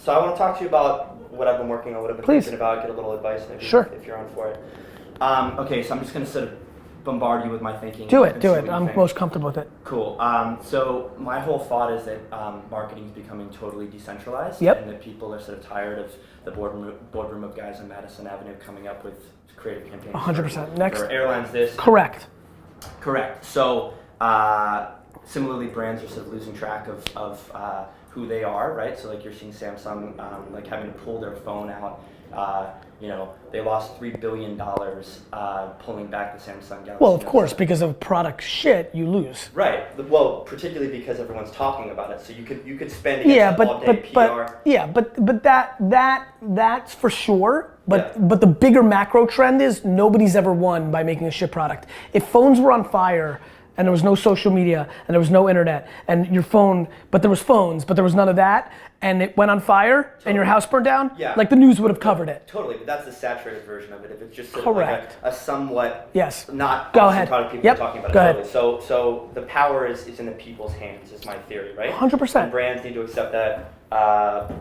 So I want to talk to you about what I've been working on, what I've been thinking about, get a little advice maybe if you're on for it. Okay, so I'm just going to sort of bombard you with my thinking. Do it. I'm most comfortable with it. Cool. So my whole thought is that marketing is becoming totally decentralized, and that people are sort of tired of the boardroom of guys on Madison Avenue coming up with creative campaigns. 100%. Next. Or airlines this. Correct. So similarly, brands are sort of losing track of who they are, right? So like you're seeing Samsung like having to pull their phone out. They lost $3 billion pulling back the Samsung Galaxy. Well, of course, because of product shit, you lose. Right. Well, particularly because everyone's talking about it. So you could spend all day PR. That's for sure. But the bigger macro trend is nobody's ever won by making a shit product. If phones were on fire and there was no social media and there was no internet and your phone, but there was phones, but there was none of that, and it went on fire and your house burned down, like the news would have covered it. Totally, but that's the saturated version of it. If it's just sort Correct. of like a somewhat not go ahead. Product people are talking about it. Totally. So the power is in the people's hands, is my theory, right? 100%. And brands need to accept that.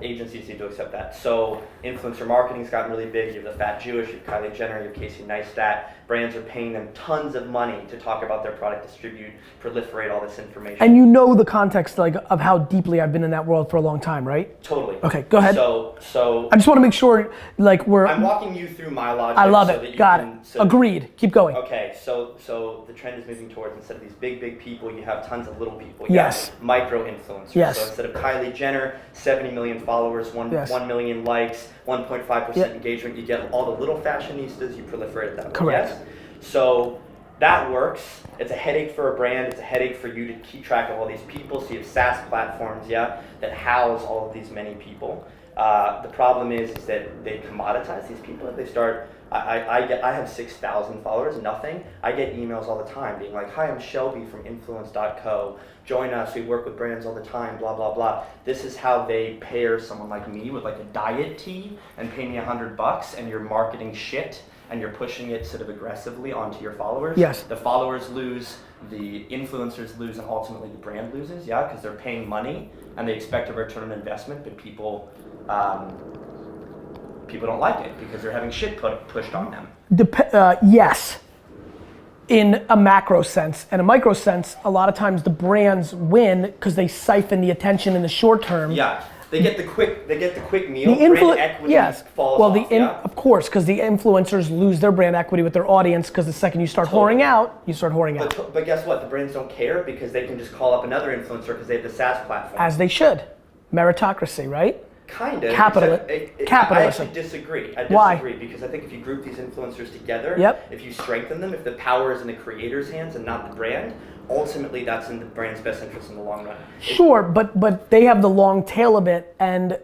Agencies need to accept that. So influencer marketing's gotten really big. You have the Fat Jewish, you have Kylie Jenner, you have Casey Neistat. Brands are paying them tons of money to talk about their product, distribute, proliferate all this information. And you know the context of how deeply I've been in that world for a long time, right? Totally. Okay, go ahead. So I just want to make sure I'm walking you through my logic. I love it. Got it. Agreed. Keep going. Okay, so the trend is moving towards, instead of these big people, you have tons of little people. Yes. Micro influencers. Yes. So instead of Kylie Jenner, 70 million followers, 1 million likes, 1.5% engagement, you get all the little fashionistas, you proliferate that. Correct. Yes? So that works. It's a headache for a brand. It's a headache for you to keep track of all these people. So you have SaaS platforms, that house all of these many people. The problem is that they commoditize these people. If they start, I have 6,000 followers, nothing. I get emails all the time being like, "Hi, I'm Shelby from Influence.co. Join us. We work with brands all the time. Blah blah blah." This is how they pair someone like me with like a diet tea and pay me $100, and you're marketing shit and you're pushing it sort of aggressively onto your followers. Yes. The followers lose, the influencers lose, and ultimately the brand loses. Because they're paying money and they expect a return on investment, but people don't like it because they're having shit pushed on them. Yes, in a macro sense. In a micro sense, a lot of times the brands win because they siphon the attention in the short term. Yeah, they get the quick meal. Brand equity falls off. Of course, because the influencers lose their brand equity with their audience, because the second you start whoring out, you start whoring out. But guess what? The brands don't care because they can just call up another influencer because they have the SaaS platform. As they should. Meritocracy, right? Kind of. Capitalism. I actually disagree. Why? Because I think if you group these influencers together, if you strengthen them, if the power is in the creator's hands and not the brand, ultimately that's in the brand's best interest in the long run. Sure, but they have the long tail of it, and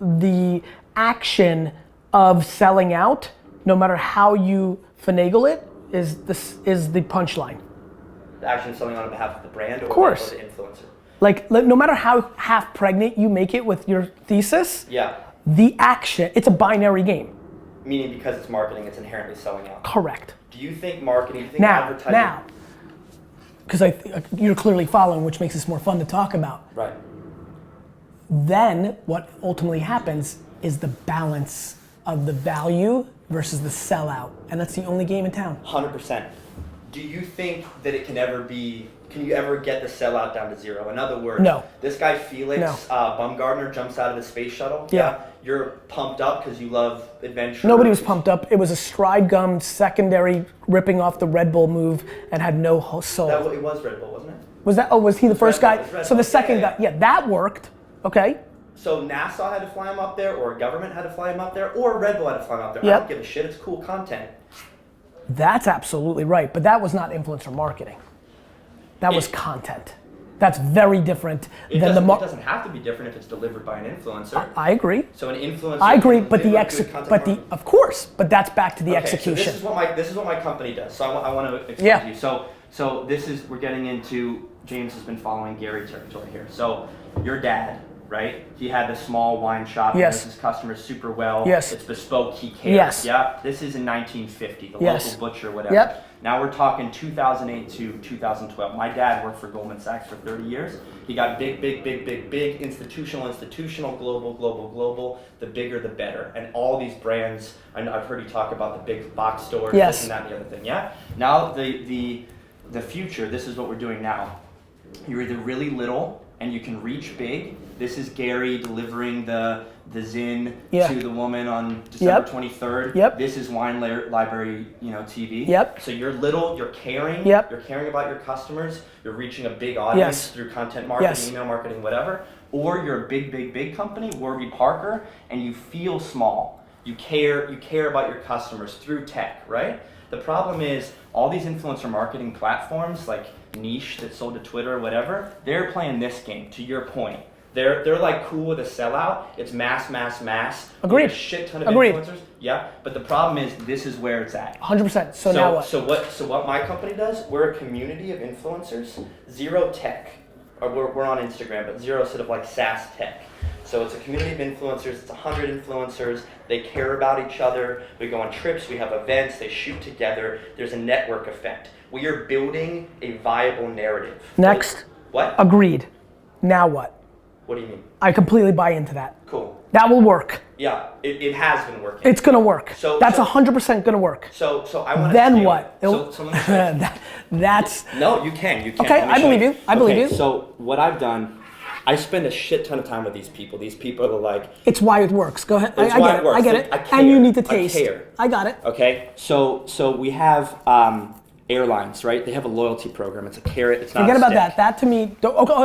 the action of selling out, no matter how you finagle it, is the punchline. The action of selling on behalf of the brand or the influencer. Like, no matter how half pregnant you make it with your thesis, the action, it's a binary game. Meaning because it's marketing, it's inherently selling out. Correct. Do you think marketing, advertising? Now, because you're clearly following, which makes this more fun to talk about. Right. Then what ultimately happens is the balance of the value versus the sellout. And that's the only game in town. 100%. Do you think that it can you ever get the sellout down to zero? In other words, no. This guy Felix Baumgartner jumps out of the space shuttle. You're pumped up because you love adventure. Nobody was pumped up. It was a stride gum secondary ripping off the Red Bull move and had no soul. It was Red Bull, wasn't it? Was he the first guy? So the second guy, that worked. Okay. So NASA had to fly him up there, or a government had to fly him up there, or Red Bull had to fly him up there. I don't give a shit. It's cool content. That's absolutely right, but that was not influencer marketing. That was content. That's very different than the It doesn't have to be different if it's delivered by an influencer. I agree. So an influencer. I agree, but of course, but that's back to the execution. So this is what my company does. So I want to explain to you. So we're getting into, James has been following Gary territory here. So your dad, right? He had this small wine shop. He knows his customers super well. Yes. It's bespoke. He cares. Yes. Yeah. This is in 1950. The local butcher, whatever. Yep. Now we're talking 2008 to 2012. My dad worked for Goldman Sachs for 30 years. He got big, institutional, global. The bigger, the better. And all these brands, I've heard you talk about the big box stores, yes. this and that and the other thing, yeah? Now the future, this is what we're doing now. You're either really little and you can reach big. This is Gary delivering the Zin to the woman on December 23rd. Yep. This is Wine Library, TV. Yep. So you're little, you're caring, yep. you're caring about your customers, you're reaching a big audience through content marketing, email marketing, whatever. Or you're a big company, Warby Parker, and you feel small. You care about your customers through tech, right? The problem is all these influencer marketing platforms like Niche that sold to Twitter or whatever, they're playing this game, to your point. They're like cool with a sellout. It's mass. Agreed. A shit ton of influencers. Yeah, but the problem is this is where it's at. 100%. So now what? So what my company does? We're a community of influencers. Zero tech. Or we're on Instagram, but zero sort of like SaaS tech. So it's a community of influencers. It's 100 influencers. They care about each other. We go on trips. We have events. They shoot together. There's a network effect. We are building a viable narrative. Next. What? Agreed. Now what? What do you mean? I completely buy into that. Cool. That will work. Yeah, it has been working. It's gonna work. That's 100% gonna work. So I want to. Then what? So let me that's. No, you can. Okay, I believe you. I believe you. So what I've done, I spend a shit ton of time with these people. These people are like. It's why it works. Go ahead. It's why it works. I get it. I care. And you need to taste. I care. I got it. Okay, so we have airlines, right? They have a loyalty program. It's a carrot. It's not. Forget a about stick. that. That to me.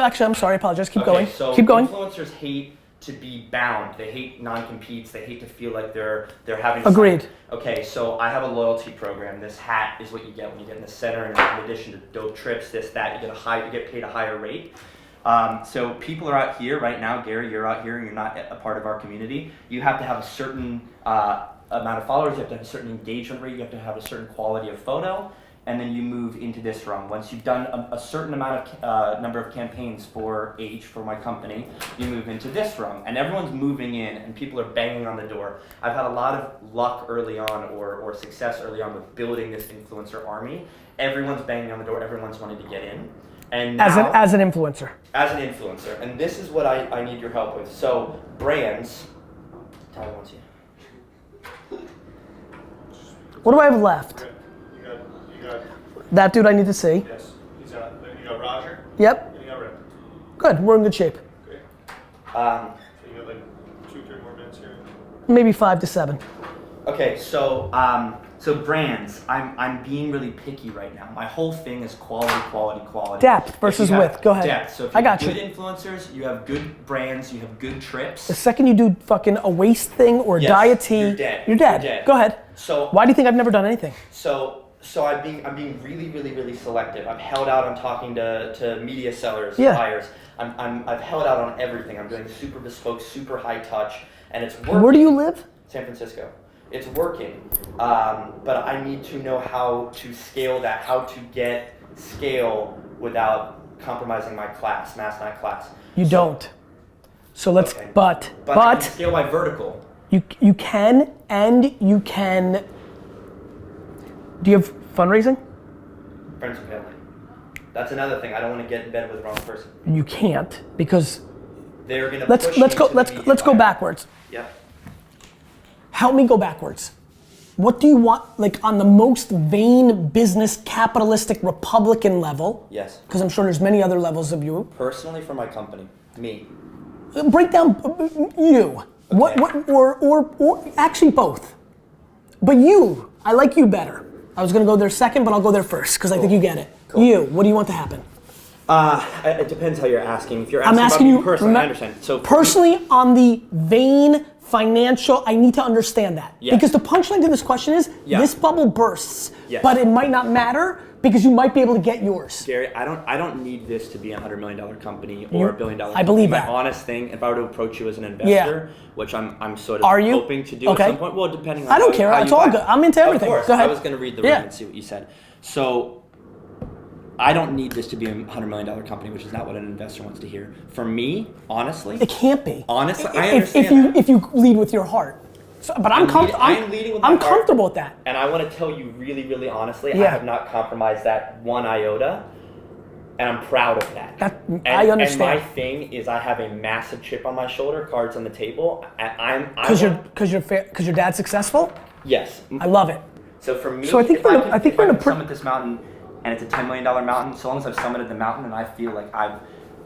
Actually, I'm sorry. I apologize. Keep going. So keep going. Influencers hate to be bound. They hate non-competes. They hate to feel like they're having. Agreed. Okay, so I have a loyalty program. This hat is what you get when you get in the center, and in addition to dope trips, this, that, you get paid a higher rate. So people are out here right now. Gary, you're out here. You're not a part of our community. You have to have a certain amount of followers. You have to have a certain engagement rate. You have to have a certain quality of photo. And then you move into this rung. Once you've done a certain amount of number of campaigns for my company, you move into this rung. And everyone's moving in, and people are banging on the door. I've had a lot of luck early on, or success early on with building this influencer army. Everyone's banging on the door. Everyone's wanting to get in. And now, as an influencer. As an influencer, and this is what I need your help with. So brands. Tyler wants you. What do I have left? That dude I need to see. Yes. You got Roger? Yep. And you got Rick. Good. We're in good shape. Great. So you got like 2-3 more minutes here? Maybe 5 to 7. Okay, so brands, I'm being really picky right now. My whole thing is quality. Depth versus width. Go ahead. Depth. So if I you got have you. good influencers, you have good brands, you have good trips. The second you do fucking a waist thing or a Yes, diet tea, you're dead. You're dead. You're dead. Go ahead. So why do you think I've never done anything? So I'm being really selective. I've held out on talking to media sellers, Yeah. buyers. I've held out on everything. I'm doing super bespoke, super high touch, and it's working. Where do you live? San Francisco. It's working, but I need to know how to scale that, how to get scale without compromising my class, mass night class. You don't. So let's, okay. but I can scale my vertical. You can, and you can. Do you have fundraising? Friends and family. That's another thing. I don't want to get in bed with the wrong person. You can't because they're gonna. Let's go backwards. Yeah. Help me go backwards. What do you want, like on the most vain business capitalistic Republican level? Yes. Because I'm sure there's many other levels of you. Personally, for my company, me. Break down you. Okay. What or actually both. But you, I like you better. I was gonna go there second, but I'll go there first because I think you get it. Cool. You, what do you want to happen? It depends how you're asking. If you're I'm asking about you me personally, I understand. So personally, on the vain financial, I need to understand that. Yes. Because the punchline to this question is, this bubble bursts, Yes. but it might not matter because you might be able to get yours. Gary, I don't need this to be a $100 million company or a $1 billion company. I believe My that. honest thing, if I were to approach you as an investor, which I'm sort of Are you? hoping to do Okay. at some point. Well, depending on I don't how, care. how It's you all buy. good. I'm into everything. Of course. Go ahead. I was going to read the room and see what you said. So I don't need this to be a $100 million company, which is not what an investor wants to hear. For me, honestly, It can't be. Honestly, I understand if you lead with your heart. So, but I'm leading with my I'm heart. comfortable with that. And I want to tell you really, really honestly, I Yeah. have not compromised that one iota, and I'm proud of that. I understand. And my thing is, I have a massive chip on my shoulder, cards on the table. Because your dad's successful. Yes. I love it. So for me, So I think if I can we're summit this mountain, and it's a $10 million mountain, so long as I've summited the mountain and I feel like I've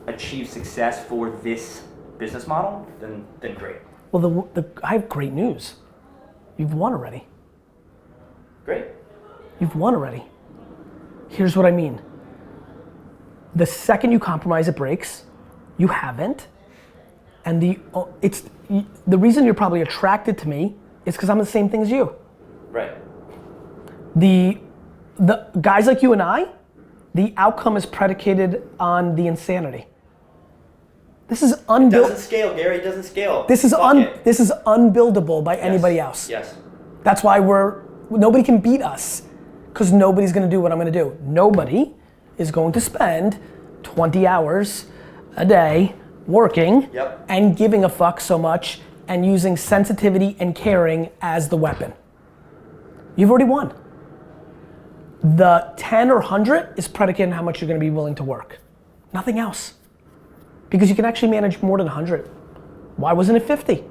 achieved success for this business model, then great. Well, I have great news. You've won already. Great. You've won already. Here's what I mean. The second you compromise, it breaks. You haven't. And the reason you're probably attracted to me is because I'm the same thing as you. Right. The guys like you and I, the outcome is predicated on the insanity. This is It doesn't scale, Gary. It doesn't scale. This is unbuildable by anybody Yes. else. Yes. That's why nobody can beat us, because nobody's gonna do what I'm gonna do. Nobody is going to spend 20 hours a day working and giving a fuck so much and using sensitivity and caring as the weapon. You've already won. The 10 or 100 is predicated on how much you're gonna be willing to work. Nothing else. Because you can actually manage more than 100. Why wasn't it 50?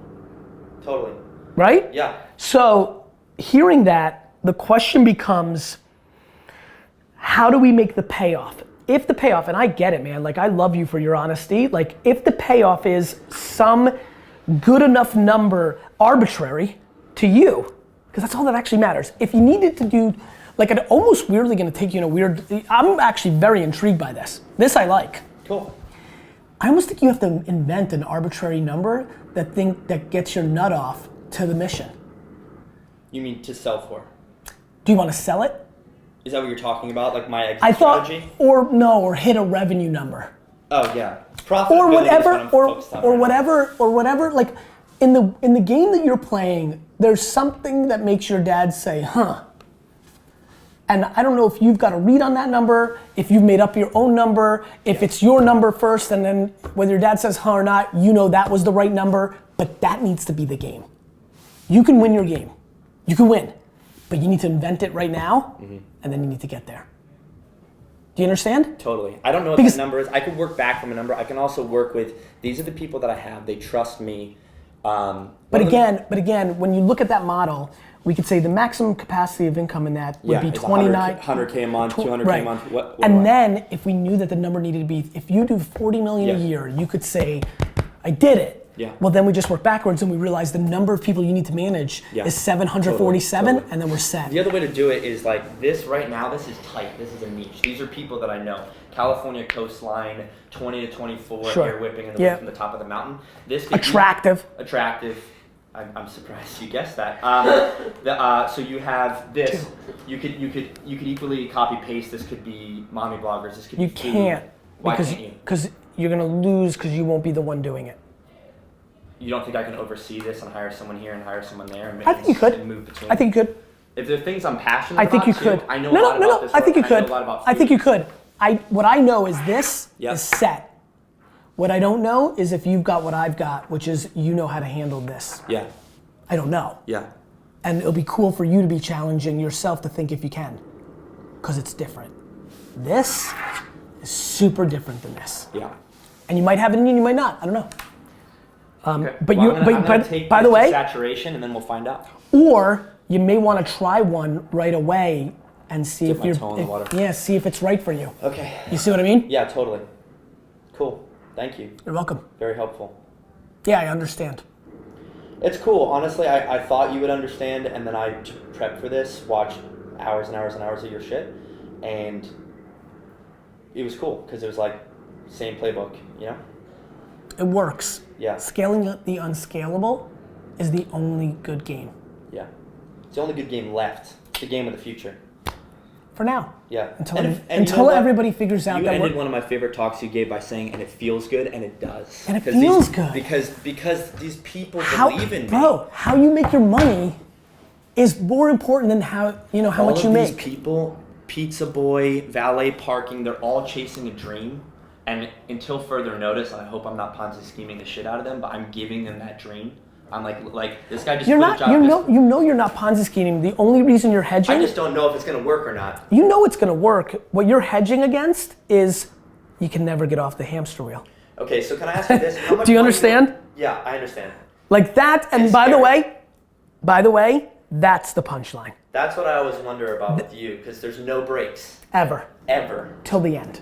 Totally. Right? Yeah. So hearing that, the question becomes, how do we make the payoff? If the payoff, and I get it, man, like I love you for your honesty, like if the payoff is some good enough number, arbitrary, to you, because that's all that actually matters. If you needed to do, like it almost weirdly gonna take you in a weird, I'm actually very intrigued by this. This I like. Cool. I almost think you have to invent an arbitrary number that gets your nut off to the mission. You mean to sell for? Do you want to sell it? Is that what you're talking about? Like my exit I thought, strategy? or hit a revenue number. Oh yeah. Profitability Or whatever, is what I'm focused on or whatever. Like in the game that you're playing, there's something that makes your dad say, huh. And I don't know if you've got a read on that number, if you've made up your own number, if it's your number first, and then whether your dad says huh or not, you know that was the right number, but that needs to be the game. You can win your game. You can win, but you need to invent it right now, and then you need to get there. Do you understand? Totally. I don't know what that number is. I can work back from a number. I can also work with, these are the people that I have, they trust me. But again, when you look at that model, we could say the maximum capacity of income in that would be 29. 100K a month, 200K right. a month. And then if we knew that the number needed to be, if you do 40 million a year, you could say, I did it. Yeah. Well, then we just work backwards and we realize the number of people you need to manage is 747, Totally. and then we're set. The other way to do it is like this right now, this is tight, this is a niche. These are people that I know. California coastline, 20 to 24, Sure. air whipping in the wind from the top of the mountain. This could Attractive. Attractive. I'm surprised you guessed that. So you have this. You could equally copy paste. This could be mommy bloggers. This could be You food. can't. Why can't you? Because you're gonna lose because you won't be the one doing it. You don't think I can oversee this and hire someone here and hire someone there and, I think you could. and move between? I think you could. If there are things I'm passionate I think about you too, could. I know a lot about this. I think you could. I know a lot about I think you food. could. What I know is this is set. What I don't know is if you've got what I've got, which is you know how to handle this. Yeah. I don't know. Yeah. And it'll be cool for you to be challenging yourself to think if you can, because it's different. This is super different than this. Yeah. And you might have it in you, you might not. I don't know. Okay. But well, you, I'm gonna take by this the way, to saturation, and then we'll find out. or you may want to try one right away and see Dip if my you're, toe in the water. yeah, see if it's right for you. Okay. You see what I mean? Yeah, totally. Cool. Thank you. You're welcome. Very helpful. Yeah, I understand. It's cool. Honestly, I thought you would understand, and then I prepped for this, watched hours and hours and hours of your shit, and it was cool because it was like same playbook, you know? It works. Yeah. Scaling the unscalable is the only good game. Yeah. It's the only good game left. It's the game of the future. For now. Yeah. Until everybody figures out you that ended one of my favorite talks you gave by saying, and it feels good, and it does. And it feels good. Because these people believe in me. Bro, how you make your money is more important than how much you make. All of these people, pizza boy, valet parking, they're all chasing a dream. And until further notice, I hope I'm not Ponzi scheming the shit out of them, but I'm giving them that dream I'm like this guy just You're quit not. a job. You know you're not Ponzi scheming. The only reason you're hedging. I just don't know if it's gonna work or not. You know it's gonna work. What you're hedging against is you can never get off the hamster wheel. Okay, so can I ask you this? How much Do you money understand? Yeah, I understand. Like that, and It's by the scary. way, that's the punchline. That's what I always wonder about with you, because there's no breaks. Ever. Till the end.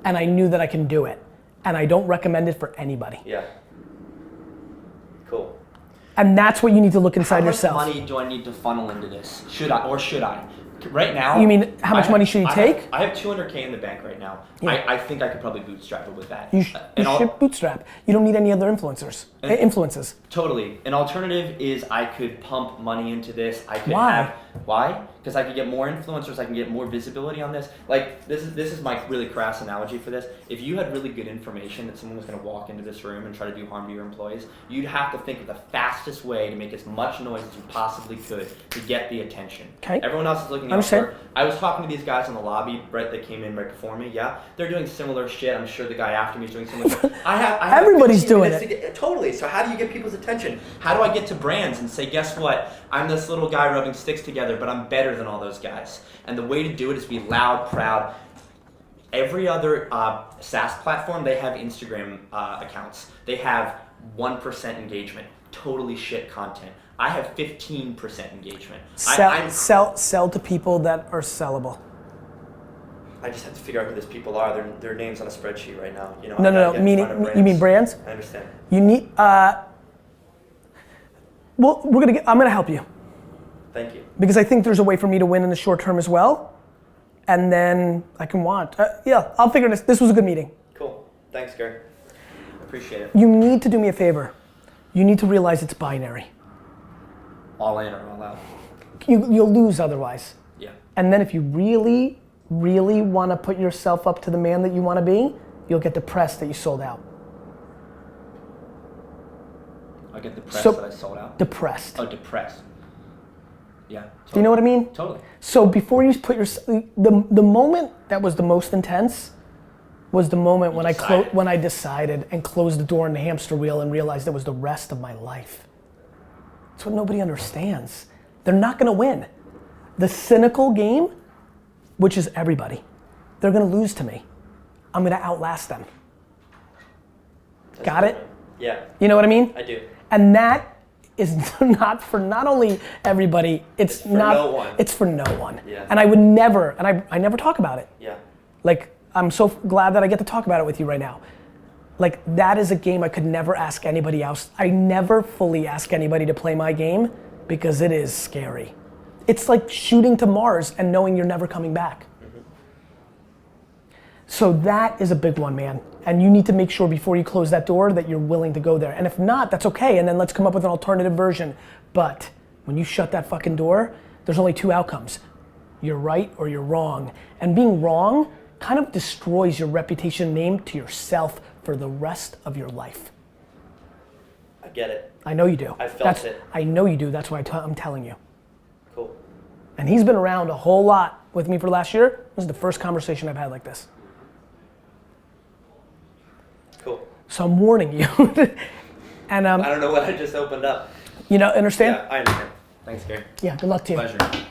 And I knew that I can do it. And I don't recommend it for anybody. Yeah. Cool. And that's what you need to look inside yourself. How much money do I need to funnel into this? Should I? Right now. You mean how much money should you take? I have $200K in the bank right now. Yeah. I think I could probably bootstrap it with that. You should bootstrap. You don't need any other influences. Totally. An alternative is I could pump money into this. I could Why? Why? Because I could get more influencers. I can get more visibility on this. Like this is my really crass analogy for this. If you had really good information that someone was going to walk into this room and try to do harm to your employees, you'd have to think of the fastest way to make as much noise as you possibly could to get the attention. Okay. Everyone else is looking elsewhere. I was talking to these guys in the lobby, right? That came in right before me. Yeah, they're doing similar shit. I'm sure the guy after me is doing similar shit. I have Everybody's 15 doing minutes it. Totally. So how do you get people's attention? How do I get to brands and say, guess what? I'm this little guy rubbing sticks together, but I'm better than all those guys. And the way to do it is be loud, proud. Every other SaaS platform, they have Instagram accounts. They have 1% engagement. Totally shit content. I have 15% engagement. Sell to people that are sellable. I just have to figure out who those people are. Their names on a spreadsheet right now. You know. No. You mean brands? I understand. You need. Well, I'm gonna help you. Thank you. Because I think there's a way for me to win in the short term as well, and then I can want. Yeah, I'll figure this. This was a good meeting. Cool. Thanks, Gary. Appreciate it. You need to do me a favor. You need to realize it's binary. All in or all out. You'll lose otherwise. Yeah. And then if you really, really want to put yourself up to the man that you want to be, you'll get depressed that you sold out. I get depressed that I sold out? Depressed. Oh, depressed. Yeah. Totally. Do you know what I mean? Totally. So before you put the moment that was the most intense was the moment when I decided and closed the door in the hamster wheel and realized it was the rest of my life. That's what nobody understands. They're not gonna win. The cynical game, which is everybody, they're gonna lose to me. I'm gonna outlast them. Got it? Yeah. You know what I mean? I do. And that is not for not only everybody, it's for no one. It's for no one. Yeah. And I would never, and I never talk about it. Yeah. Like, I'm so glad that I get to talk about it with you right now. Like, that is a game I could never ask anybody else. I never fully ask anybody to play my game because it is scary. It's like shooting to Mars and knowing you're never coming back. Mm-hmm. So that is a big one, man. And you need to make sure before you close that door that you're willing to go there. And if not, that's okay. And then let's come up with an alternative version. But when you shut that fucking door, there's only two outcomes. You're right or you're wrong. And being wrong kind of destroys your reputation and name to yourself for the rest of your life. I get it. I know you do. I felt it. I know you do. That's why I'm telling you. Cool. And he's been around a whole lot with me for last year. This is the first conversation I've had like this. Cool. So I'm warning you. And I don't know what I just opened up. you know, understand? Yeah, I understand. Thanks, Gary. Yeah, good luck to you. Pleasure.